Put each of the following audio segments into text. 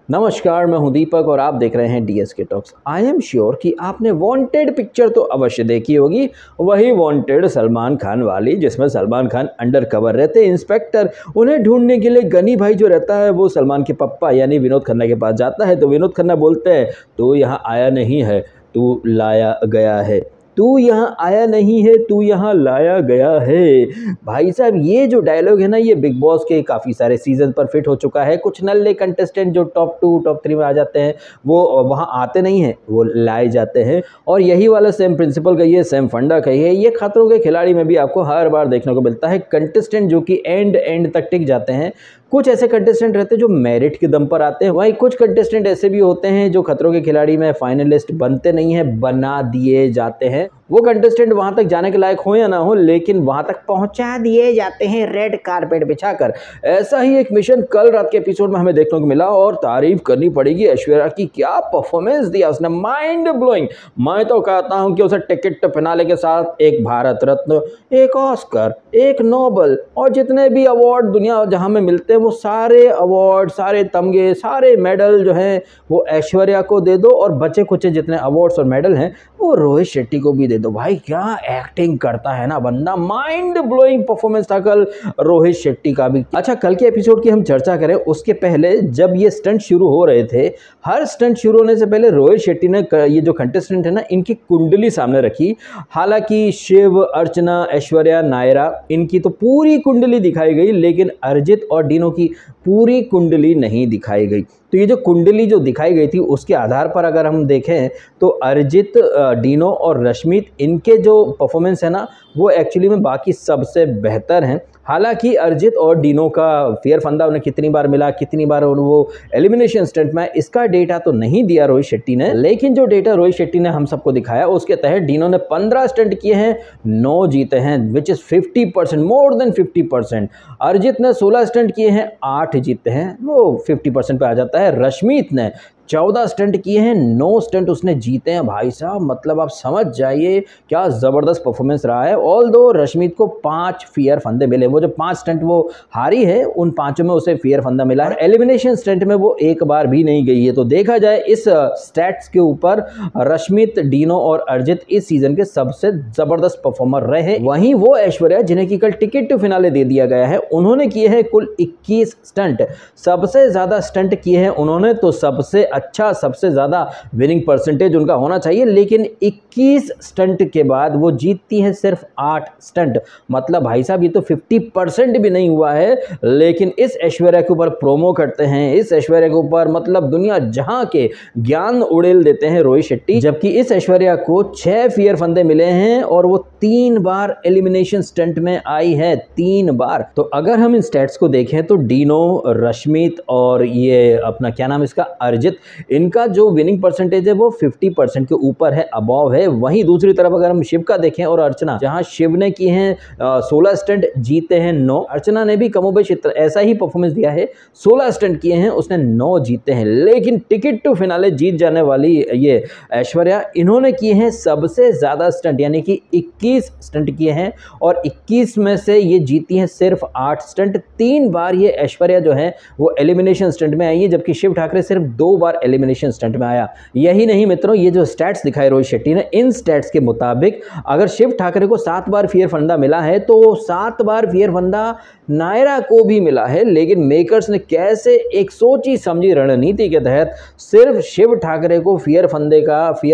नमस्कार, मैं हूं दीपक और आप देख रहे हैं DSK talks. I am sure कि आपने वांटेड पिक्चर तो अवश्य देखी होगी, वही वांटेड सलमान खान वाली, जिसमें सलमान खान अंडर कवर रहते इंस्पेक्टर। उन्हें ढूंढने के लिए गनी भाई जो रहता है वो सलमान के पप्पा यानी विनोद खन्ना के पास जाता है। तो विनोद खन्ना बोलते हैं तू यहाँ आया नहीं है, तू लाया गया है। तू यहाँ आया नहीं है, तू यहाँ लाया गया है। भाई साहब, ये जो डायलॉग है ना, ये बिग बॉस के काफ़ी सारे सीजन पर फिट हो चुका है। कुछ नल्ले कंटेस्टेंट जो टॉप 2 टॉप 3 में आ जाते हैं वो वहाँ आते नहीं हैं, वो लाए जाते हैं। और यही वाला सेम प्रिंसिपल कहिए, सेम फंडा कहिए, ये खतरों के खिलाड़ी में भी आपको हर बार देखने को मिलता है। कंटेस्टेंट जो कि एंड तक टिक जाते हैं। कुछ ऐसे कंटेस्टेंट रहते हैं जो मेरिट के दम पर आते हैं, वहीं कुछ कंटेस्टेंट ऐसे भी होते हैं जो खतरों के खिलाड़ी में फाइनलिस्ट बनते नहीं हैं, बना दिए जाते हैं। वो कंटेस्टेंट वहां तक जाने के लायक हो या ना हो, लेकिन वहां तक पहुंचा दिए जाते हैं रेड कारपेट बिछाकर। ऐसा ही एक मिशन कल रात के एपिसोड में हमें देखने को मिला और तारीफ करनी पड़ेगी ऐश्वर्या की। क्या परफॉर्मेंस दिया उसने, माइंड ब्लोइंग। मैं तो कहता हूं कि उसे टिकट फिनाले के साथ एक भारत रत्न, एक ऑस्कर, एक नोबल और जितने भी अवार्ड दुनिया जहां में मिलते हैं वो सारे अवार्ड, सारे तमगे, सारे मेडल जो हैं वो ऐश्वर्या को दे दो, और बचे कुछ जितने अवार्ड्स और मेडल हैं वो रोहित शेट्टी को भी दे दो। भाई क्या एक्टिंग करता है ना बंदा, माइंड ब्लोइंग परफॉर्मेंस था कल रोहित शेट्टी का भी। अच्छा, कल के एपिसोड की हम चर्चा करें उसके पहले, जब ये स्टंट शुरू हो रहे थे, हर स्टंट शुरू होने से पहले रोहित शेट्टी ने ये जो कंटेस्टेंट है ना, इनकी कुंडली सामने रखी। हालांकि शिव, अर्चना, ऐश्वर्या, नायरा, इनकी तो पूरी कुंडली दिखाई गई, लेकिन अरिजीत और डीनो की पूरी कुंडली नहीं दिखाई गई। तो ये जो कुंडली जो दिखाई गई थी उसके आधार पर अगर हम देखें तो अरिजीत, डीनो और रश्मित, इनके जो परफॉर्मेंस है ना वो एक्चुअली में बाकी सबसे बेहतर हैं। हालांकि अरिजीत और डीनो का फेयर फंदा उन्हें कितनी बार मिला, कितनी बार वो एलिमिनेशन स्टंट में, इसका डेटा तो नहीं दिया रोहित शेट्टी ने, लेकिन जो डेटा रोहित शेट्टी ने हम सबको दिखाया उसके तहत डीनो ने 15 स्टंट किए हैं, 9 जीते हैं, which is 50%, more than 50%। Arijit ने 16 स्टंट किए हैं, 8 जीते हैं, वो 50% पे आ जाता है। रश्मित ने 14 स्टंट किए हैं, 9 स्टंट उसने जीते हैं। भाई साहब, मतलब आप समझ जाइए क्या ज़बरदस्त परफॉर्मेंस रहा है। ऑल दो रश्मित को 5 फेयर फंदे मिले, वो जो 5 स्टंट वो हारी है उन 5 में उसे फेयर फंदा मिला है। एलिमिनेशन स्टंट में वो एक बार भी नहीं गई है। तो देखा जाए इस स्टैट्स के ऊपर रश्मित, डीनो और अरिजीत इस सीजन के सबसे ज़बरदस्त परफॉर्मर रहे। वहीं वो ऐश्वर्या, जिन्हें की कल टिकट टू फिनाले दे दिया गया है, उन्होंने किए हैं कुल 21 स्टंट। सबसे ज़्यादा स्टंट किए हैं उन्होंने, तो सबसे अच्छा, सबसे ज़्यादा विनिंग परसेंटेज उनका होना चाहिए, लेकिन 21 स्टंट के बाद वो जीतती है सिर्फ 8 स्टंट। मतलब भाई साहब, ये तो 50% भी नहीं हुआ है। लेकिन इस ऐश्वर्या के ऊपर प्रोमो करते हैं, इस ऐश्वर्या के ऊपर मतलब दुनिया जहां के ज्ञान उड़ेल देते हैं रोहित शेट्टी। जबकि इस ऐश्वर्या को 6 फेयर फंदे मिले हैं और वो 3 बार एलिमिनेशन स्टंट में आई है, 3 बार। तो अगर हम इन स्टैट्स को देखें तो डीनो, रश्मित और ये अपना क्या नाम इसका, अरिजीत, इनका जो विनिंग परसेंटेज है वो 50% के ऊपर है, अबव है। वहीं दूसरी तरफ अगर हम शिव का देखें और अर्चना, जहां शिव ने किए हैं 16 स्टंट, जीते हैं 9। अर्चना ने भी कमोबेश ऐसा ही परफॉर्मेंस दिया है, 16 स्टंट किए हैं, उसने 9 जीते हैं। लेकिन टिकट टू फिनाले जीत जाने वाली ये ऐश्वर्या, इन्होंने किए हैं सबसे ज्यादा स्टंट, यानी कि 21 स्टंट किए हैं और 21 में से ये जीती हैं सिर्फ 8 स्टंट। 3 बार ये ऐश्वर्या जो है वो एलिमिनेशन स्टंट में आई है, जबकि शिव ठाकरे सिर्फ 2 बार एलिमिनेशन स्टंट में आया। यही नहीं मित्रों, ये जो स्टैट्स दिखाए रोहित शेट्टी ने, इन स्टैट्स के मुताबिक अगर शिव ठाकरे को 7 बार फेयर फंदा मिला है तो 7 बार फेयर फंदा नायरा को भी मिला है। लेकिन मेकर्स ने कैसे एक सोची समझी रणनीति के तहत सिर्फ शिव ठाकरे को फेयर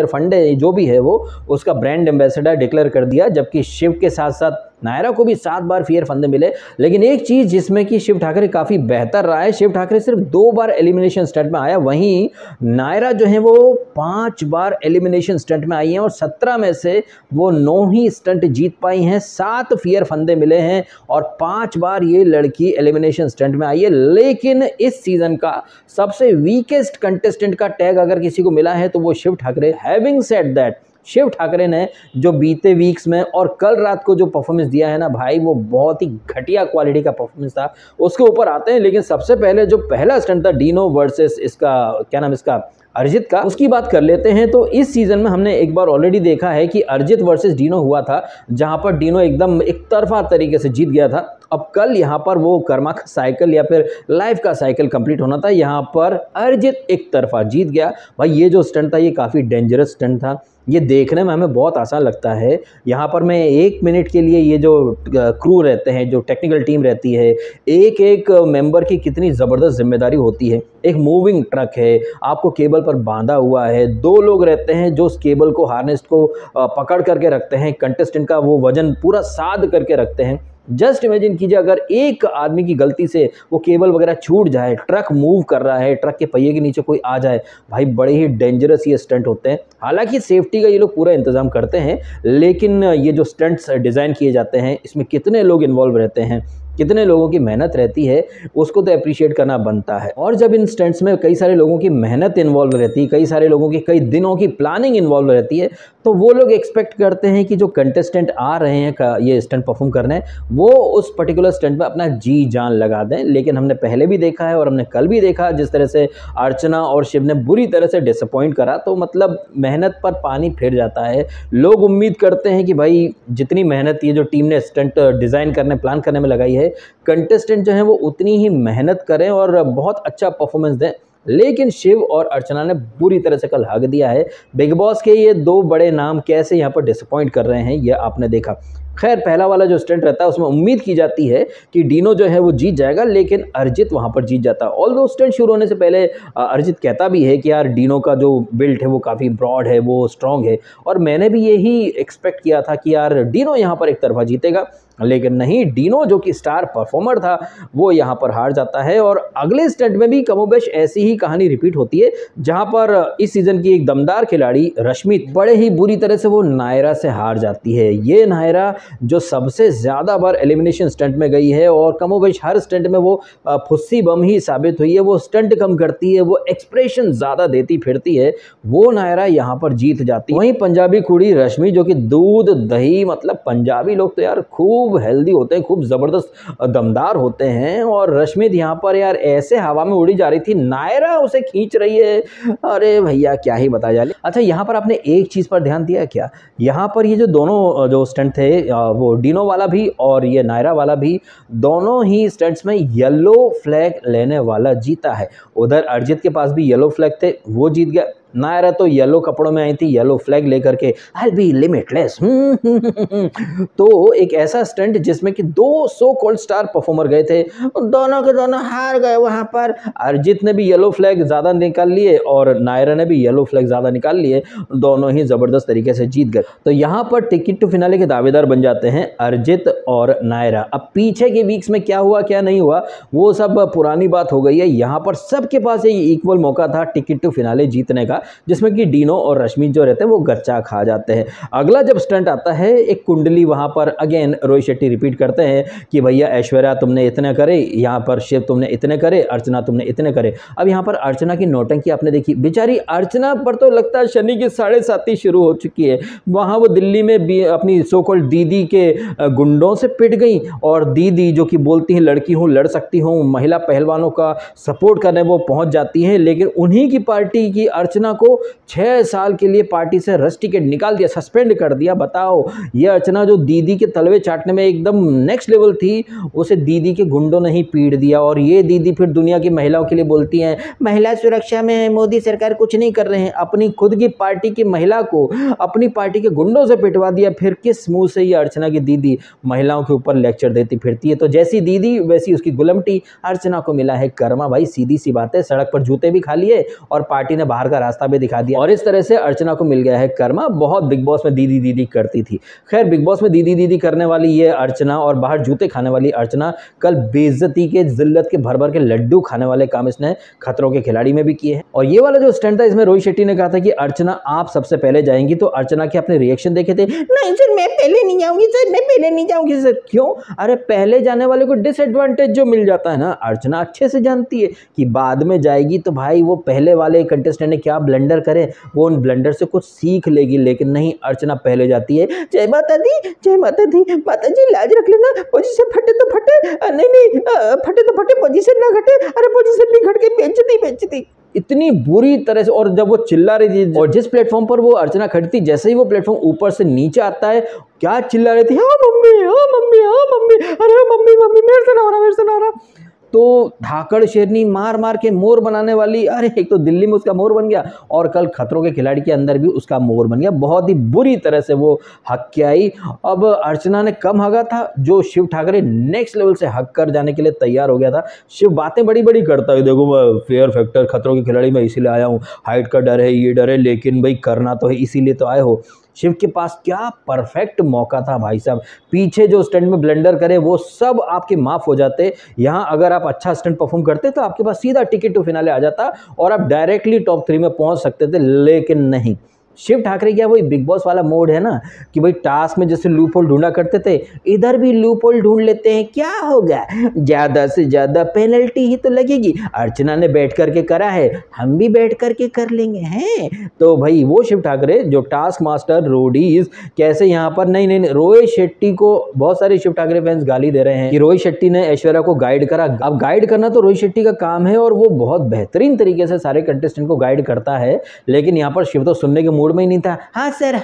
फंडे जो भी है वो उसका ब्रांड एम्बेसडर डिक्लेयर कर दिया, जबकि शिव के साथ साथ नायरा को भी 7 बार फेयर फंदे मिले। लेकिन एक चीज जिसमें कि शिव ठाकरे काफी बेहतर रहा है, शिव ठाकरे सिर्फ 2 बार एलिमिनेशन स्टंट में आया, वहीं नायरा जो है वो 5 बार एलिमिनेशन स्टंट में आई हैं और 17 में से वो 9 ही स्टंट जीत पाई हैं, 7 फेयर फंदे मिले हैं और 5 बार ये लड़की एलिमिनेशन स्टंट में आई है। लेकिन इस सीजन का सबसे वीकेस्ट कंटेस्टेंट का टैग अगर किसी को मिला है तो वो Shiv Thackeray. Having said that, Shiv Thackeray ने जो बीते वीक्स में और कल रात को जो परफॉर्मेंस दिया है ना भाई, वो बहुत ही घटिया क्वालिटी का परफॉर्मेंस था। उसके ऊपर आते हैं, लेकिन सबसे पहले जो पहला स्टंट था डीनो वर्सेस इसका क्या नाम इसका अरिजीत का, उसकी बात कर लेते हैं। तो इस सीजन में हमने एक बार ऑलरेडी देखा है कि अरिजीत वर्सेस डीनो हुआ था, जहां पर डीनो एकदम एक तरफा तरीके से जीत गया था अब कल यहाँ पर वो कर्मा का साइकिल या फिर लाइफ का साइकिल कंप्लीट होना था, यहाँ पर अरिजीत एक तरफा जीत गया। भाई ये जो स्टंट था ये काफ़ी डेंजरस स्टंट था, ये देखने में हमें बहुत आसान लगता है। यहाँ पर मैं 1 मिनट के लिए ये जो क्रू रहते हैं, जो टेक्निकल टीम रहती है, एक एक मेंबर की कितनी ज़बरदस्त जिम्मेदारी होती है। एक मूविंग ट्रक है, आपको केबल पर बांधा हुआ है, 2 लोग रहते हैं जो उस केबल को, हार्नेस को पकड़ करके रखते हैं, कंटेस्टेंट का वो वजन पूरा साध करके रखते हैं। जस्ट इमेजिन कीजिए अगर एक आदमी की गलती से वो केबल वगैरह छूट जाए, ट्रक मूव कर रहा है, ट्रक के पहिए के नीचे कोई आ जाए, भाई बड़े ही डेंजरस ये स्टंट होते हैं। हालांकि सेफ्टी का ये लोग पूरा इंतजाम करते हैं, लेकिन ये जो स्टंट्स डिज़ाइन किए जाते हैं इसमें कितने लोग इन्वॉल्व रहते हैं, कितने लोगों की मेहनत रहती है, उसको तो अप्रिशिएट करना बनता है। और जब इन स्टंट्स में कई सारे लोगों की मेहनत इन्वॉल्व रहती है, कई सारे लोगों की कई दिनों की प्लानिंग इन्वॉल्व रहती है, तो वो लोग एक्सपेक्ट करते हैं कि जो कंटेस्टेंट आ रहे हैं ये स्टंट परफॉर्म करने, वो उस पर्टिकुलर स्टंट में अपना जी जान लगा दें। लेकिन हमने पहले भी देखा है और हमने कल भी देखा जिस तरह से अर्चना और शिव ने बुरी तरह से डिसअपॉइंट करा, तो मतलब मेहनत पर पानी फिर जाता है। लोग उम्मीद करते हैं कि भाई जितनी मेहनत ये जो टीम ने स्टंट डिज़ाइन करने, प्लान करने में लगाई है, कंटेस्टेंट जो है वो उतनी ही मेहनत करें और बहुत अच्छा परफॉर्मेंस दें। लेकिन शिव और अर्चना ने बुरी तरह से कल हक दिया है। बिग बॉस के ये 2 बड़े नाम कैसे यहाँ पर डिसअपॉइंट कर रहे हैं, ये आपने देखा। खैर पहला वाला जो स्टंट रहता है उसमें उम्मीद की जाती है कि डिनो जो है वो जीत जाएगा, लेकिन अरिजीत वहाँ पर जीत जाता है। ऑल्दो स्टंट शुरू होने से पहले अरिजीत कहता भी है कि यार डिनो का जो बिल्ट है वो काफ़ी ब्रॉड है, वो स्ट्रॉन्ग है, और मैंने भी यही एक्सपेक्ट किया था कि यार डिनो यहाँ पर एक तरफा जीतेगा। लेकिन नहीं, डिनो जो कि स्टार परफॉर्मर था वो यहाँ पर हार जाता है। और अगले स्टंट में भी कमोबेश ऐसी ही कहानी रिपीट होती है, जहाँ पर इस सीज़न की एक दमदार खिलाड़ी रश्मि बड़े ही बुरी तरह से वो नायरा से हार जाती है। ये नायरा जो सबसे ज़्यादा बार एलिमिनेशन स्टंट में गई है और कमोबेश हर स्टंट में वो फुस्सी बम ही साबित हुई है, वो स्टंट कम करती है, वो एक्सप्रेशन ज़्यादा देती फिरती है, वो नायरा यहाँ पर जीत जाती है। वहीं पंजाबी कुड़ी रश्मि जो कि दूध दही, मतलब पंजाबी लोग तो यार खूब हेल्दी होते हैं, खूब ज़बरदस्त दमदार होते हैं, और रश्मि यहाँ पर यार ऐसे हवा में उड़ी जा रही थी, नायरा उसे खींच रही है। अरे भैया क्या ही बताया जाए। अच्छा यहाँ पर आपने एक चीज़ पर ध्यान दिया क्या, यहाँ पर ये जो दोनों जो स्टंट थे, वो डिनो वाला भी और ये नायरा वाला भी, दोनों ही स्टंट्स में येलो फ्लैग लेने वाला जीता है। उधर अरिजीत के पास भी येलो फ्लैग थे, वो जीत गया। नायरा तो येलो कपड़ों में आई थी, येलो फ्लैग लेकर के, आई बी लिमिटलेस। तो एक ऐसा स्टंट जिसमें कि 2 सो कॉल्ड स्टार परफॉर्मर गए थे, दोनों के दोनों हार गए। वहां पर अरिजीत ने भी येलो फ्लैग ज़्यादा निकाल लिए और नायरा ने भी येलो फ्लैग ज़्यादा निकाल लिए, दोनों ही ज़बरदस्त तरीके से जीत गए। तो यहाँ पर टिकट टू फिनाले के दावेदार बन जाते हैं अरिजीत और नायरा। अब पीछे के वीक्स में क्या हुआ क्या नहीं हुआ वो सब पुरानी बात हो गई है। यहाँ पर सबके पास एक इक्वल मौका था टिकट टू फिनाले जीतने का, जिसमें कि डिनो और रश्मि जो रहते हैं वो गच्चा खा जाते हैं। अगला जब स्टंट आता है, एक कुंडली, वहां पर अगेन रोहित शेट्टी रिपीट करते हैं कि भैया ऐश्वर्या तुमने इतने करे, यहाँ पर शिव तुमने इतने करे, अर्चना तुमने इतने करे। अब यहाँ पर अर्चना की नौटंकी आपने देखी, बेचारी अर्चना पर तो लगता है शनि की 7.5 शुरू हो चुकी है। वहां वो दिल्ली में भी अपनी सो कॉल्ड दीदी के गुंडों से पिट गई, और दीदी जो कि बोलती हैं लड़की हूँ, लड़ सकती हूँ, महिला पहलवानों का सपोर्ट करने वो पहुंच जाती हैं, लेकिन उन्हीं की पार्टी की अर्चना को 6 साल के लिए पार्टी से रस्टिकेट निकाल दिया, सस्पेंड कर दिया। बताओ, ये अर्चना जो दीदी के तलवे चाटने में एकदम नेक्स्ट लेवल थी, उसे दीदी के गुंडों ने ही पीट दिया। और ये दीदी फिर दुनिया की महिलाओं के लिए बोलती हैं महिला सुरक्षा में मोदी सरकार कुछ नहीं कर रहे हैं, अपनी खुद की पार्टी की महिला को अपनी पार्टी के गुंडों से पिटवा दिया। फिर किस मुंह से ये अर्चना की दीदी महिलाओं के ऊपर लेक्चर देती फिरती है। तो जैसी दीदी वैसी उसकी गुलामटी, अर्चना को मिला है कर्मा। भाई सीधी सी बात है, सड़क पर जूते भी खा लिए और पार्टी ने बाहर का रास्ता भी दिखा दिया, और इस तरह से अर्चना को मिल गया है कर्मा। बहुत बिग बॉस में दीदी दीदी करती थी। खैर बिग बॉस में दीदी दीदी करने वाली ये अर्चना और बाहर जूते खाने वाली अर्चना कल बेइज्जती के, जिल्लत के, भर भर के लड्डू खाने वाले काम इसने खतरों के खिलाड़ी में भी किए हैं। और ये वाला जो स्टंट था, इसमें रोहित शेट्टी ने कहा था कि अर्चना आप सबसे पहले जाएंगी, तो अर्चना के अपने रिएक्शन देखे थे, नहीं सर मैं पहले नहीं जाऊंगी सर, मैं पहले नहीं जाऊंगी सर। क्यों? अरे पहले जाने वाले को डिसएडवांटेज जो मिल जाता है ना, अर्चना अच्छे से जानती है कि बाद में जाएगी तो भाई वो पहले वाले कंटेस्टेंट ने क्या ब्लंडर करे, वो उन ब्लंडर से कुछ सीख लेगी। लेकिन नहीं, अर्चना पहले जाती है। जय माता दी, जय माता दी, माता जी लाज रख लेना, पोजीशन फटे तो फटे, नहीं फटे तो फटे, पोजीशन ना घटे, अरे पोजीशन नहीं घट के बेइज्जती बेइज्जती। इतनी बुरी तरह से। और जब वो चिल्ला रही थी और जिस प्लेटफॉर्म पर वो अर्चना खड़ी थी, जैसे ही वो प्लेटफॉर्म ऊपर से नीचे आता है, क्या चिल्ला रही थी, हाँ मम्मी, हाँ मम्मी, हाँ मम्मी, अरे मम्मी मम्मी मेरे से ना हो रहा, मेरे से ना हो रहा। तो धाकड़ शेरनी मार मार के मोर बनाने वाली, अरे एक तो दिल्ली में उसका मोर बन गया और कल खतरों के खिलाड़ी के अंदर भी उसका मोर बन गया। बहुत ही बुरी तरह से वो हक के आई। अब अर्चना ने कम हगा था, जो शिव ठाकरे नेक्स्ट लेवल से हक कर जाने के लिए तैयार हो गया था। शिव बातें बड़ी बड़ी करता है, देखो मैं फेयर फैक्टर खतरों के खिलाड़ी में इसीलिए आया हूँ, हाइट का डर है, ये डर है, लेकिन भाई करना तो है, इसीलिए तो आए हो। शिव के पास क्या परफेक्ट मौका था भाई साहब, पीछे जो स्टंट में ब्लंडर करे वो सब आपके माफ हो जाते। यहाँ अगर आप अच्छा स्टंट परफॉर्म करते तो आपके पास सीधा टिकट टू फिनाले आ जाता और आप डायरेक्टली टॉप 3 में पहुंच सकते थे, लेकिन नहीं। शिव ठाकरे क्या वही बिग बॉस वाला मोड है ना कि भाई टास्क में जैसे लूप होल ढूंढा करते थे, इधर भी लूप होल ढूंढ लेते हैं, क्या होगा, ज्यादा से ज्यादा पेनल्टी ही तो लगेगी, अर्चना ने बैठ करके करा है, हम भी बैठ करके कर लेंगे हैं। तो भाई वो शिव ठाकरे जो टास्क मास्टर रोडीज कैसे यहाँ पर नहीं नहीं रोहित शेट्टी को बहुत सारे शिव ठाकरे फैंस गाली दे रहे हैं कि रोहित शेट्टी ने ऐश्वर्या को गाइड करा। अब गाइड करना तो रोहित शेट्टी का काम है और वो बहुत बेहतरीन तरीके से सारे कंटेस्टेंट को गाइड करता है, लेकिन यहाँ पर शिव तो सुनने के मूड में ही नहीं था। हाँ सर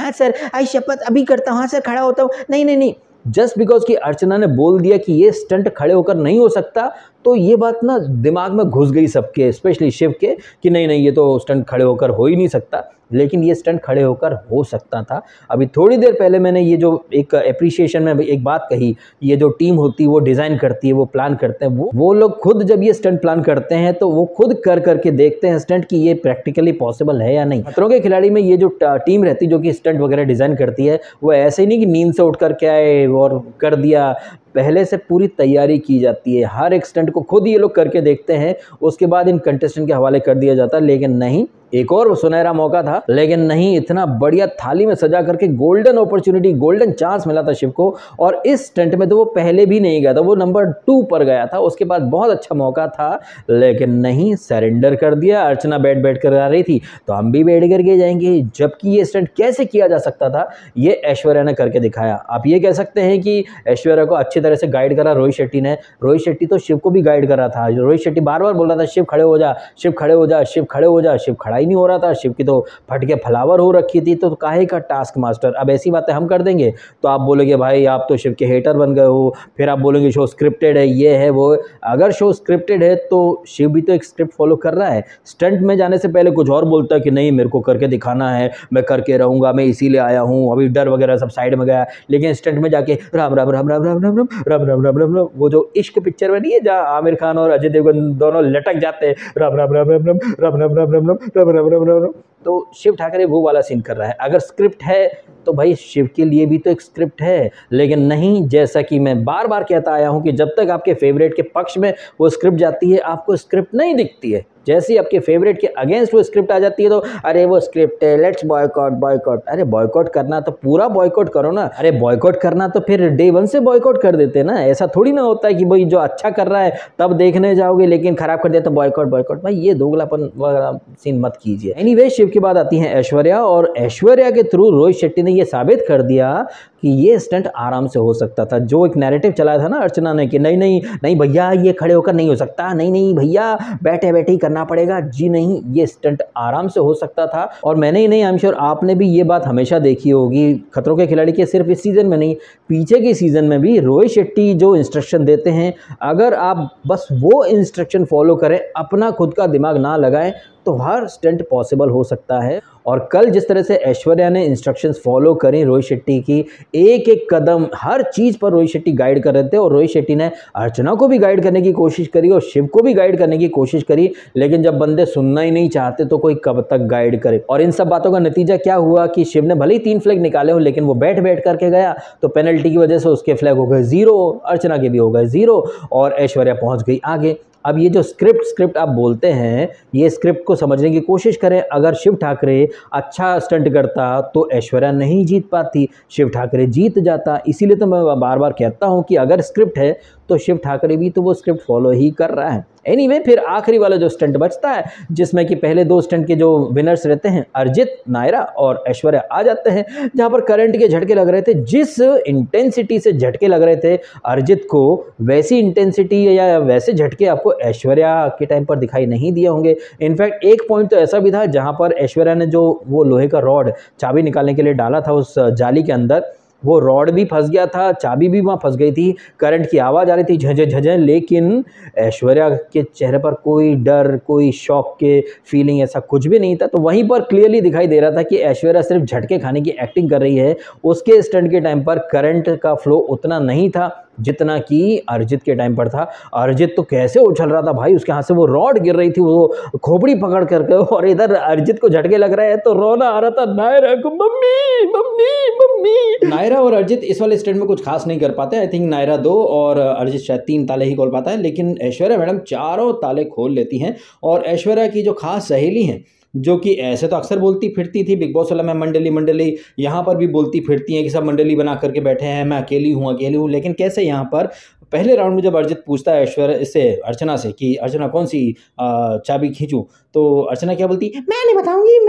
आई शपथ अभी करता हूँ, हाँ सर खड़ा होता हूँ, नहीं नहीं नहीं। जस्ट बिकॉज कि अर्चना ने बोल दिया कि ये स्टंट खड़े होकर नहीं हो सकता, तो ये बात ना दिमाग में घुस गई सबके, स्पेशली शिव के, कि नहीं नहीं ये तो स्टंट खड़े होकर हो ही नहीं सकता। लेकिन ये स्टंट खड़े होकर हो सकता था। अभी थोड़ी देर पहले मैंने ये जो एक एप्रिसिएशन में एक बात कही, ये जो टीम होती है वो डिज़ाइन करती है, वो प्लान करते हैं, वो लोग खुद जब ये स्टंट प्लान करते हैं तो वो खुद कर करके देखते हैं स्टंट कि ये प्रैक्टिकली पॉसिबल है या नहीं। खतरों के खिलाड़ी में ये जो टीम रहती है जो कि स्टंट वगैरह डिज़ाइन करती है, वो ऐसे ही नहीं कि नींद से उठ कर के आए और कर दिया, पहले से पूरी तैयारी की जाती है। हर एक स्टंट को खुद ये लोग करके देखते हैं, उसके बाद इन कंटेस्टेंट के हवाले कर दिया जाता है। लेकिन नहीं, एक और सुनहरा मौका था, लेकिन नहीं, इतना बढ़िया थाली में सजा करके गोल्डन अपॉर्चुनिटी, गोल्डन चांस मिला था शिव को, और इस स्टंट में तो वो पहले भी नहीं गया था, वो नंबर 2 पर गया था। उसके बाद बहुत अच्छा मौका था, लेकिन नहीं, सरेंडर कर दिया। अर्चना बैठ कर आ रही थी तो हम भी बैठ करके जाएंगे, जबकि ये स्टंट कैसे किया जा सकता था ये ऐश्वर्या ने करके दिखाया। आप ये कह सकते हैं कि ऐश्वर्या को अच्छी तरह से गाइड करा रोहित शेट्टी ने। रोहित शेट्टी तो शिव को भी गाइड कर रहा था। रोहित शेट्टी बार बार बोल रहा था शिव खड़े हो जा, शिव खड़े हो जा, शिव खड़े हो जा, शिव खड़ा ही नहीं हो रहा था। शिव की तो फट के फलावर हो रखी थी, तो काहे का टास्क मास्टर। अब ऐसी बातें हम कर देंगे तो आप बोलोगे भाई आप तो शिव के हेटर बन गए हो, फिर आप बोलोगे शो स्क्रिप्टेड है, ये है वो। अगर शो स्क्रिप्टेड है तो शिव भी तो एक स्क्रिप्ट फॉलो कर रहा है। स्टंट में जाने से पहले कुछ और बोलता है कि नहीं मेरे को करके दिखाना है, मैं करके रहूंगा, मैं इसीलिए आया हूँ, अभी डर वगैरह सब साइड में गया। लेकिन स्टंट में जाके राम राम राम राम राम राम राम राम राम राम, वो जो इश्क पिक्चर में नहीं है जहाँ आमिर खान और अजय देवगन दोनों लटक जाते हैं, राम राम राम राम राम राम राम राम राम राम राम राम राम, तो शिव ठाकरे वो वाला सीन कर रहा है। अगर स्क्रिप्ट है तो भाई शिव के लिए भी तो एक स्क्रिप्ट है, लेकिन नहीं, जैसा कि मैं बार बार कहता आया हूं कि जब तक आपके फेवरेट के पक्ष में वो स्क्रिप्ट जाती है आपको स्क्रिप्ट नहीं दिखती है। जैसे ही आपके फेवरेट के अगेंस्ट वो स्क्रिप्ट आ जाती है तो अरे वो स्क्रिप्ट है, लेट्स बॉयकॉट बॉयकॉट। अरे बॉयकॉट करना तो पूरा बॉयकॉट करो ना। अरे बॉयकॉट करना तो फिर डे 1 से बॉयकॉट कर देते ना। ऐसा थोड़ी ना होता है कि भाई जो अच्छा कर रहा है तब देखने जाओगे लेकिन खराब कर दिया तो बॉयकॉट बॉयकॉट। भाई ये दोगलापन वाला सीन मत कीजिए। एनीवे, शिव के बाद आती हैं ऐश्वर्या, और ऐश्वर्या के थ्रू रोहित शेट्टी ने ये साबित कर दिया कि ये स्टंट आराम से हो सकता था। जो एक नैरेटिव चलाया था ना अर्चना ने कि नहीं नहीं नहीं भैया ये खड़े होकर नहीं हो सकता, नहीं नहीं भैया बैठे बैठे ही करना पड़ेगा, जी नहीं, ये स्टंट आराम से हो सकता था। और मैंने ही नहीं, आई एम श्योर आपने भी ये बात हमेशा देखी होगी खतरों के खिलाड़ी के, सिर्फ इस सीजन में नहीं, पीछे के सीजन में भी रोहित शेट्टी जो इंस्ट्रक्शन देते हैं, अगर आप बस वो इंस्ट्रक्शन फॉलो करें, अपना खुद का दिमाग ना लगाएं, तो हर स्टंट पॉसिबल हो सकता है। और कल जिस तरह से ऐश्वर्या ने इंस्ट्रक्शंस फॉलो करी रोहित शेट्टी की, एक एक कदम हर चीज़ पर रोहित शेट्टी गाइड कर रहे थे, और रोहित शेट्टी ने अर्चना को भी गाइड करने की कोशिश करी और शिव को भी गाइड करने की कोशिश करी। लेकिन जब बंदे सुनना ही नहीं चाहते तो कोई कब तक गाइड करे। और इन सब बातों का नतीजा क्या हुआ कि शिव ने भले ही 3 फ्लैग निकाले हो, लेकिन वो बैठ करके गया, तो पेनल्टी की वजह से उसके फ्लैग हो गए 0, अर्चना के भी हो गए 0, और ऐश्वर्या पहुंच गई आगे। अब ये जो स्क्रिप्ट आप बोलते हैं, ये स्क्रिप्ट को समझने की कोशिश करें। अगर शिव ठाकरे अच्छा स्टंट करता तो ऐश्वर्या नहीं जीत पाती, शिव ठाकरे जीत जाता। इसीलिए तो मैं बार बार कहता हूं कि अगर स्क्रिप्ट है तो शिव ठाकरे भी तो वो स्क्रिप्ट फॉलो ही कर रहा है। एनीवे फिर आखिरी वाला जो स्टंट बचता है, जिसमें कि पहले 2 स्टंट के जो विनर्स रहते हैं अरिजीत, नायरा और ऐश्वर्या आ जाते हैं, जहां पर करंट के झटके लग रहे थे। जिस इंटेंसिटी से झटके लग रहे थे अरिजीत को, वैसी इंटेंसिटी या वैसे झटके आपको ऐश्वर्या के टाइम पर दिखाई नहीं दिए होंगे। इनफैक्ट एक पॉइंट तो ऐसा भी था जहां पर ऐश्वर्या ने जो वो लोहे का रॉड चाबी निकालने के लिए डाला था उस जाली के अंदर, वो रॉड भी फंस गया था, चाबी भी वहाँ फंस गई थी, करंट की आवाज़ आ रही थी झझ झझ, लेकिन ऐश्वर्या के चेहरे पर कोई डर, कोई शॉक के फीलिंग ऐसा कुछ भी नहीं था। तो वहीं पर क्लियरली दिखाई दे रहा था कि ऐश्वर्या सिर्फ झटके खाने की एक्टिंग कर रही है। उसके स्टंट के टाइम पर करंट का फ्लो उतना नहीं था जितना कि अरिजीत के टाइम पर था। अरिजीत तो कैसे उछल रहा था भाई, उसके हाथ से वो रॉड गिर रही थी, वो खोपड़ी पकड़ करके, और इधर अरिजीत को झटके लग रहे हैं तो रोना आ रहा था नायरा को, मम्मी मम्मी मम्मी। नायरा और अरिजीत इस वाले स्टंट में कुछ खास नहीं कर पाते। आई थिंक नायरा 2 और अरिजीत शायद 3 ताले ही खोल पाता है, लेकिन ऐश्वर्या मैडम चारों ताले खोल लेती हैं। और ऐश्वर्या की जो खास सहेली हैं, जो कि ऐसे तो अक्सर बोलती फिरती थी बिग बॉस वाला में मंडली मंडली, यहाँ पर भी बोलती फिरती हैं कि सब मंडली बना करके बैठे हैं, मैं अकेली हूँ, लेकिन कैसे यहाँ पर पहले राउंड में जब अरिजीत पूछता है ऐश्वर्या इससे अर्चना से कि अर्चना कौन सी चाबी खींचूं, तो अर्चना क्या बोलती, मैं नहीं बताऊंगी,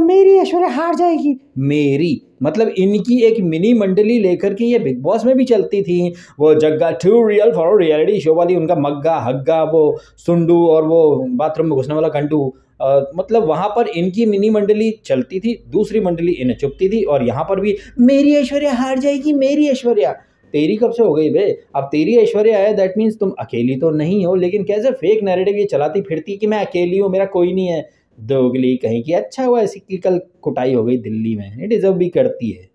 मेरी ऐश्वर्या हार जाएगी। मेरी मतलब इनकी एक मिनी मंडली लेकर के ये बिग बॉस में भी चलती थी। वो जग्गा 2 रियल फॉर रियलिटी शो वाली, उनका मग्गा हग्गा, वो सुंडू और वो बाथरूम में घुसने वाला घंटू, मतलब वहाँ पर इनकी मिनी मंडली चलती थी, दूसरी मंडली इन्हें चुपती थी। और यहाँ पर भी मेरी ऐश्वर्या हार जाएगी, मेरी ऐश्वर्या। तेरी कब से हो गई बे? अब तेरी ऐश्वर्या है, दैट मीन्स तुम अकेली तो नहीं हो, लेकिन कैसे फेक नैरेटिव ये चलाती फिरती कि मैं अकेली हूँ, मेरा कोई नहीं है। दोगली कहीं की। अच्छा हुआ ऐसी की कल कुटाई हो गई दिल्ली में, ये डिजर्व भी करती है।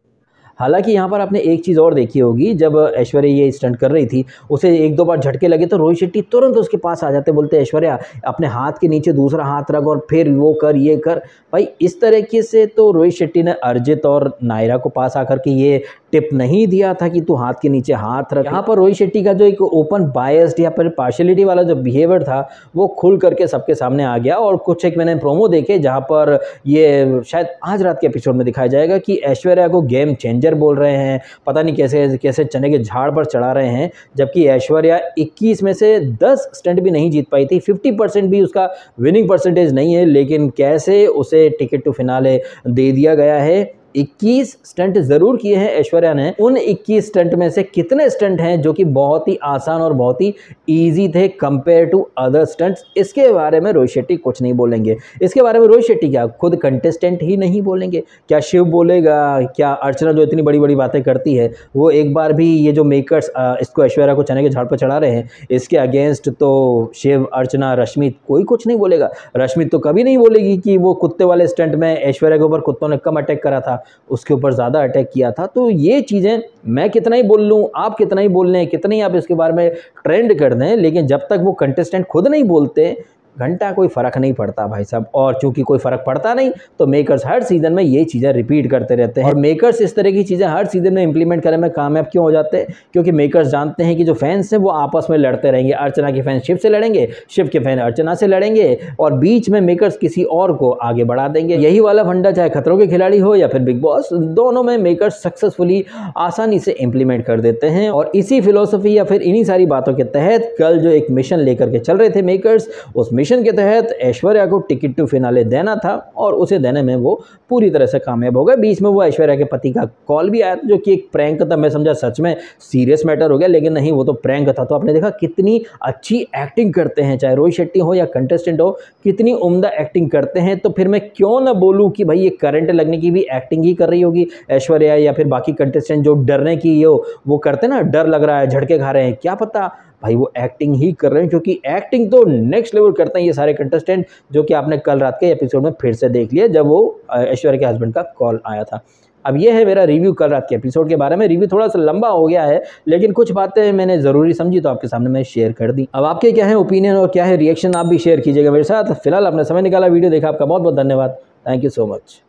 हालांकि यहाँ पर आपने एक चीज़ और देखी होगी, जब ऐश्वर्या ये स्टंट कर रही थी, उसे 1-2 बार झटके लगे तो रोहित शेट्टी तुरंत उसके पास आ जाते, बोलते ऐश्वर्या अपने हाथ के नीचे दूसरा हाथ रख और फिर वो कर ये कर। भाई इस तरीके से तो रोहित शेट्टी ने अरिजीत और नायरा को पास आकर के ये टिप नहीं दिया था कि तू हाथ के नीचे हाथ रख। यहाँ पर रोहित शेट्टी का जो एक ओपन बायस्ड या फिर पार्शियलिटी वाला जो बिहेवियर था वो खुल करके सबके सामने आ गया। और कुछ एक मैंने प्रोमो देखे जहाँ पर ये शायद आज रात के एपिसोड में दिखाया जाएगा कि ऐश्वर्या को गेम चेंजर बोल रहे हैं, पता नहीं कैसे कैसे चने के झाड़ पर चढ़ा रहे हैं, जबकि ऐश्वर्या 21 में से 10 स्टंट भी नहीं जीत पाई थी, 50% भी उसका विनिंग परसेंटेज नहीं है, लेकिन कैसे उसे टिकट टू फिनाले दे दिया गया है। 21 स्टंट जरूर किए हैं ऐश्वर्या ने। उन 21 स्टंट में से कितने स्टंट हैं जो कि बहुत ही आसान और बहुत ही इजी थे कंपेयर टू अदर स्टंट्स, इसके बारे में रोहित शेट्टी कुछ नहीं बोलेंगे। इसके बारे में रोहित शेट्टी क्या खुद कंटेस्टेंट ही नहीं बोलेंगे? क्या शिव बोलेगा? क्या अर्चना जो इतनी बड़ी बड़ी बातें करती है वो एक बार भी ये जो मेकर्स इसको ऐश्वर्या को चने के झाड़ पर चढ़ा रहे हैं इसके अगेंस्ट तो शिव, अर्चना, रश्मित कोई कुछ नहीं बोलेगा। रश्मित तो कभी नहीं बोलेगी कि वो कुत्ते वाले स्टंट में ऐश्वर्या के ऊपर कुत्तों ने कम अटैक करा था, उसके ऊपर ज़्यादा अटैक किया था। तो ये चीज़ें मैं कितना ही बोल लूँ, आप कितना ही बोल लें, कितना ही आप इसके बारे में ट्रेंड कर दें, लेकिन जब तक वो कंटेस्टेंट खुद नहीं बोलते घंटा कोई फ़र्क नहीं पड़ता भाई साहब। और चूंकि कोई फ़र्क पड़ता नहीं तो मेकर्स हर सीज़न में ये चीज़ें रिपीट करते रहते हैं। और मेकर्स इस तरह की चीज़ें हर सीज़न में इंप्लीमेंट करने में कामयाब क्यों हो जाते हैं? क्योंकि मेकर्स जानते हैं कि जो फैंस हैं वो आपस में लड़ते रहेंगे। अर्चना के फैन शिव से लड़ेंगे, शिव के फैन अर्चना से लड़ेंगे, और बीच में मेकर्स किसी और को आगे बढ़ा देंगे। यही वाला फंडा चाहे खतरों के खिलाड़ी हो या फिर बिग बॉस, दोनों में मेकर्स सक्सेसफुली आसानी से इंप्लीमेंट कर देते हैं। और इसी फिलोसफी या फिर इन्हीं सारी बातों के तहत कल जो एक मिशन लेकर के चल रहे थे मेकर्स, उस मिशन के तहत ऐश्वर्या को टिकट टू फिनाले देना था और उसे देने में वो पूरी तरह से कामयाब हो गए। बीच में वो ऐश्वर्या के पति का कॉल भी आया था जो कि एक प्रैंक था। मैं समझा सच में सीरियस मैटर हो गया, लेकिन नहीं, वो तो प्रैंक था। तो आपने देखा कितनी अच्छी एक्टिंग करते हैं, चाहे रोहित शेट्टी हो या कंटेस्टेंट हो, कितनी उम्दा एक्टिंग करते हैं। तो फिर मैं क्यों ना बोलूँ कि भाई ये करंट लगने की भी एक्टिंग ही कर रही होगी ऐश्वर्या, या फिर बाकी कंटेस्टेंट जो डरने की वो करते ना, डर लग रहा है, झटके खा रहे हैं, क्या पता भाई वो एक्टिंग ही कर रहे हैं। क्योंकि एक्टिंग तो नेक्स्ट लेवल करते हैं ये सारे कंटेस्टेंट, जो कि आपने कल रात के एपिसोड में फिर से देख लिया जब वो ऐश्वर्या के हस्बैंड का कॉल आया था। अब ये है मेरा रिव्यू कल रात के एपिसोड के बारे में। रिव्यू थोड़ा सा लंबा हो गया है, लेकिन कुछ बातें मैंने ज़रूरी समझी तो आपके सामने मैं शेयर कर दी। अब आपके क्या है ओपिनियन और क्या है रिएक्शन, आप भी शेयर कीजिएगा मेरे साथ। फिलहाल आपने समय निकाला, वीडियो देखा, आपका बहुत बहुत धन्यवाद। Thank you so much.